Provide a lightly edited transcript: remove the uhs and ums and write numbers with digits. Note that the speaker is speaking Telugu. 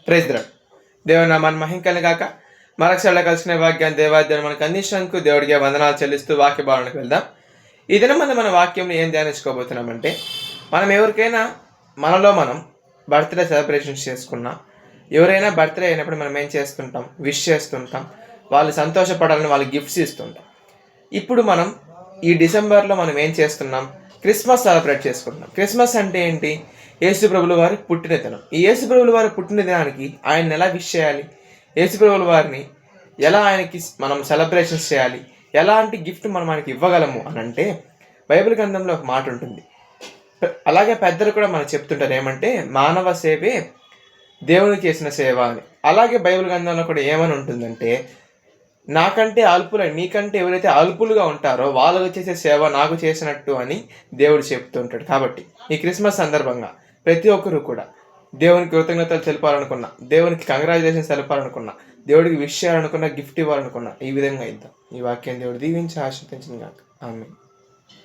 Praise the lord. దేవుని నామాన్ని మహింకలు గాక. మరొకసారి కలిసిన వాక్యాన్ని దేవాధ్యాన్ని మనకు అందించినందుకు దేవుడికి వందనాలు చెల్లిస్తూ వాక్య భావనకు వెళ్దాం. ఈ దినం మన వాక్యంలో ఏం ధ్యానించుకోబోతున్నామంటే, మనం ఎవరికైనా మనం బర్త్డే సెలబ్రేషన్స్ చేసుకున్నా, ఎవరైనా బర్త్డే అయినప్పుడు మనం ఏం చేస్తుంటాం, విష్ చేస్తుంటాం, వాళ్ళు సంతోషపడాలని వాళ్ళకి గిఫ్ట్స్ ఇస్తుంటాం. ఇప్పుడు మనం ఈ డిసెంబర్లో మనం ఏం చేస్తున్నాం, క్రిస్మస్ సెలబ్రేట్ చేసుకుంటున్నాం. క్రిస్మస్ అంటే ఏంటి? యేసు ప్రభుల వారి పుట్టినదినం. ఈ యేసు ప్రభుల వారి పుట్టినదినానికి ఆయన ఎలా విష్ చేయాలి, యేసు ప్రభుల వారిని ఎలా ఆయనకి మనం సెలబ్రేషన్స్ చేయాలి, ఎలాంటి గిఫ్ట్ మనం ఆయనకి ఇవ్వగలము అని అంటే, బైబిల్ గ్రంథంలో ఒక మాట ఉంటుంది. అలాగే పెద్దలు కూడా మనకు చెప్తుంటారు ఏమంటే, మానవ సేవే దేవునికి చేసిన సేవ అని. అలాగే బైబిల్ గ్రంథంలో కూడా ఏమని ఉంటుందంటే, నాకంటే మీకంటే ఎవరైతే అల్పులుగా ఉంటారో వాళ్ళకు చేసే సేవ నాకు చేసినట్టు అని దేవుడు చెప్తుంటాడు. కాబట్టి ఈ క్రిస్మస్ సందర్భంగా ప్రతి ఒక్కరూ కూడా దేవునికి కృతజ్ఞతలు తెలపాలనుకున్నా, దేవునికి కంగ్రాచులేషన్స్ తెలపాలనుకున్నా, దేవుడికి విష్ చేయాలనుకున్నా, గిఫ్ట్ ఇవ్వాలనుకున్నా, ఈ విధంగా ఇద్దాం. ఈ వాక్యం దేవుడు దీవించి ఆశీర్వదించును గాక. ఆమేన్.